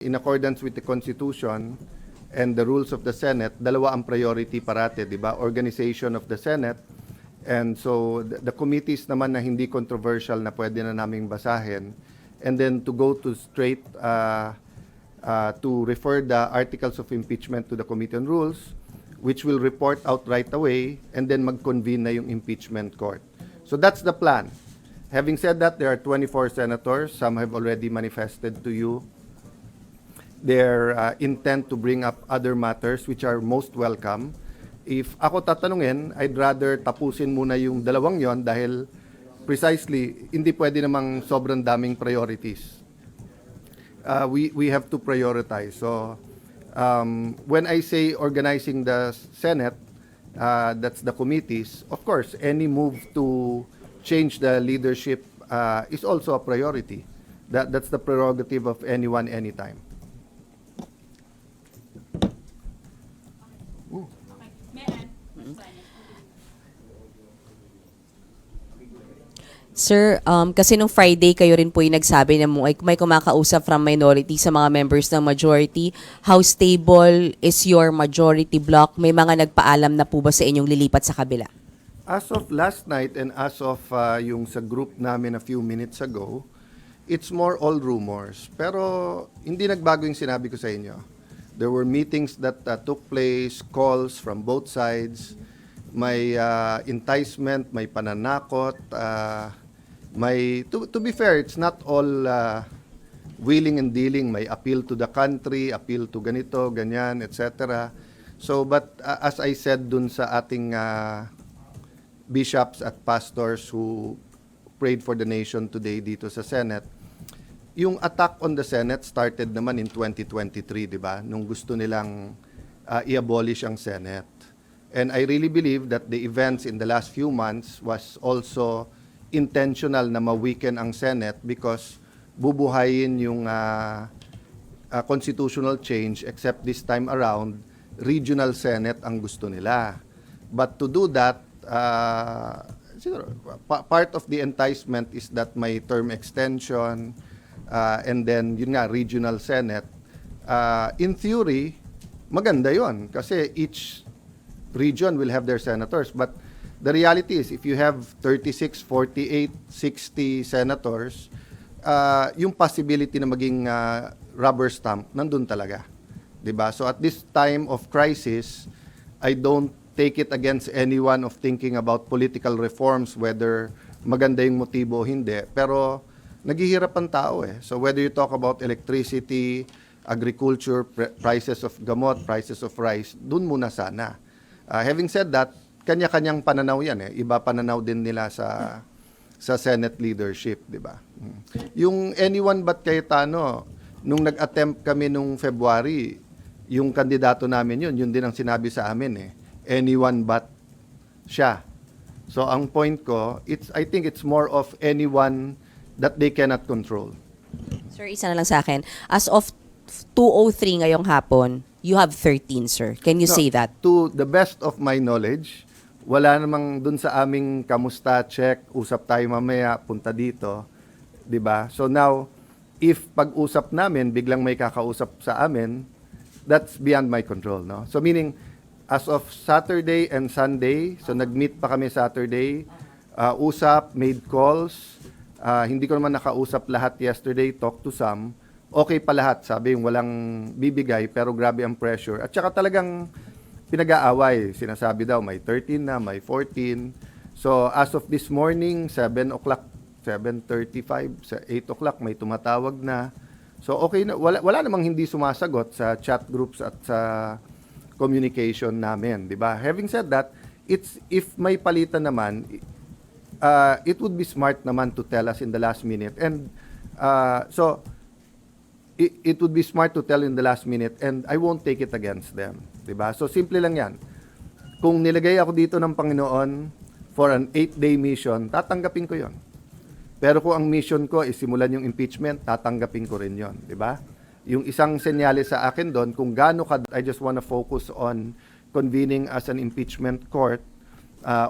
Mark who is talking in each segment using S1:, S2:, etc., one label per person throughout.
S1: In accordance with the Constitution and the rules of the Senate, dalawa ang priority parate, di ba? Organization of the Senate. And so the committees naman na hindi controversial na pwede na naming basahin. And then to go to straight to refer the articles of impeachment to the Committee on Rules, which will report out right away, and then mag-convene na yung impeachment court. So that's the plan. Having said that, there are 24 senators. Some have already manifested to you their intent to bring up other matters which are most welcome. If ako tatanungin, I'd rather tapusin muna yung dalawang yon dahil precisely hindi pwede namang sobrang daming priorities. We have to prioritize. So when I say organizing the Senate, that's the committees, of course, any move to change the leadership is also a priority. That's the prerogative of anyone, anytime.
S2: Sir, kasi nung Friday kayo rin po yung nagsabi na may kumakausap from minority sa mga members ng majority. How stable is your majority block? May mga nagpaalam na po ba sa inyong lilipat sa kabila?
S1: As of last night and as of yung sa group namin a few minutes ago, it's more all rumors. Pero hindi nagbago yung sinabi ko sa inyo. There were meetings that took place, calls from both sides. May enticement, may pananakot, may to be fair, it's not all willing and dealing. May appeal to the country, appeal to ganito, ganyan, etc. So, but as I said dun sa ating bishops at pastors who prayed for the nation today dito sa Senate, yung attack on the Senate started naman in 2023, di ba? Nung gusto nilang i-abolish ang Senate. And I really believe that the events in the last few months was also intentional na ma-weaken ang Senate because bubuhayin yung constitutional change, except this time around, regional Senate ang gusto nila. But to do that, siguro, part of the enticement is that may term extension, and then yun nga, regional Senate. In theory, maganda yon kasi each region will have their senators. But the reality is, if you have 36, 48, 60 senators, yung possibility na maging rubber stamp, nandun talaga. Diba? So at this time of crisis, I don't take it against anyone of thinking about political reforms, whether maganda yung motibo o hindi. Pero naghihirap ang tao eh. So whether you talk about electricity, agriculture, prices of gamot, prices of rice, dun muna sana. Having said that, kanya-kanyang pananaw yan eh. Iba pananaw din nila sa Senate leadership, di ba? Yung anyone but Cayetano, nung nag-attempt kami nung February, yung kandidato namin yun din ang sinabi sa amin eh. Anyone but siya. So ang point ko, I think it's more of anyone that they cannot control.
S2: Sir, isa na lang sa akin. As of 2:03 ngayong hapon, you have 13, sir. Can you say that?
S1: To the best of my knowledge, wala namang dun sa aming kamusta, check, usap tayo mamaya, punta dito. 'Di ba? So now, if pag-usap namin, biglang may kakausap sa amin, that's beyond my control. No? So meaning, as of Saturday and Sunday, so nag-meet pa kami Saturday, usap, made calls, hindi ko naman nakausap lahat yesterday, talk to some, okay pa lahat, sabi yung walang bibigay pero grabe ang pressure. At saka talagang pinag-aaway. Sinasabi daw may 13 na, may 14. So as of this morning, 7 o'clock, 7:35, sa 8 o'clock may tumatawag na. So okay na, wala namang hindi sumasagot sa chat groups at sa communication namin, di ba? Having said that, if may palitan naman, it would be smart naman to tell us in the last minute. And so it would be smart to tell in the last minute, and I won't take it against them. Diba? So, simple lang yan. Kung nilagay ako dito ng Panginoon for an 8-day mission, tatanggapin ko yon. Pero kung ang mission ko is simulan yung impeachment, tatanggapin ko rin yon. Diba? Yung isang senyales sa akin doon, kung gaano ka, I just want to focus on convening as an impeachment court,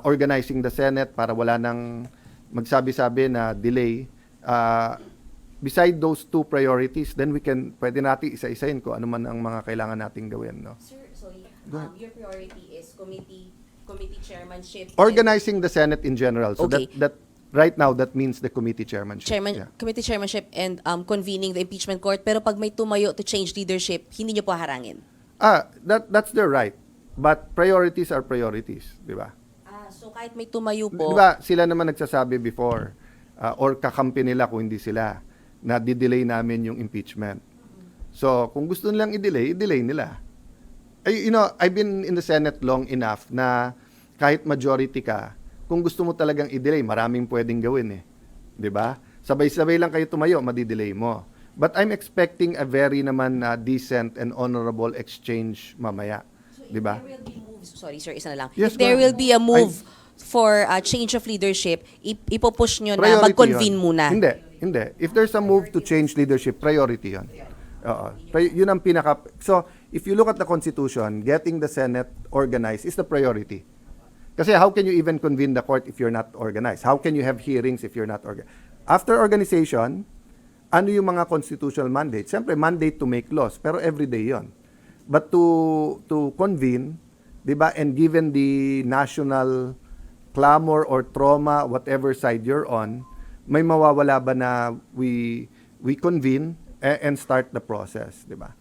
S1: organizing the Senate para wala nang magsabi-sabi na delay, beside those two priorities, then pwede natin isa-isahin kung ano man ang mga kailangan nating gawin, no?
S2: Sir, sorry.
S1: Go ahead.
S2: Your priority is committee chairmanship.
S1: Organizing the Senate in general. So
S2: Okay.
S1: that right now, that means the committee chairmanship. Yeah.
S2: Committee chairmanship and convening the impeachment court. Pero pag may tumayo to change leadership, hindi niyo po harangin.
S1: That's their right. But priorities are priorities, di ba?
S2: So kahit may tumayo
S1: Di
S2: po,
S1: ba, sila naman nagsasabi before, or kakampi nila kung hindi sila, na di-delay namin yung impeachment. So, kung gusto nilang i-delay nila. I've been in the Senate long enough na kahit majority ka, kung gusto mo talagang i-delay, maraming pwedeng gawin eh. 'Di ba? Sabay-sabay lang kayo tumayo, madi-delay mo. But I'm expecting a very naman decent and honorable exchange mamaya. 'Di ba?
S2: there will be moves. Sorry sir, isa na lang.
S1: Yes,
S2: If there
S1: ma'am.
S2: will be a move for a change of leadership, ipopush nyo na
S1: Priority
S2: mag-convene
S1: yun.
S2: muna.
S1: Hindi. If there's a move to change leadership, priority yun. Oo. Yun ang pinaka... So, if you look at the Constitution, getting the Senate organized is the priority. Kasi how can you even convene the court if you're not organized? How can you have hearings if you're not organized? After organization, ano yung mga constitutional mandates? Siyempre, mandate to make laws, pero everyday yon. But to convene, di ba, and given the national clamor or trauma, whatever side you're on, may mawawala ba na we convene and start the process, di ba?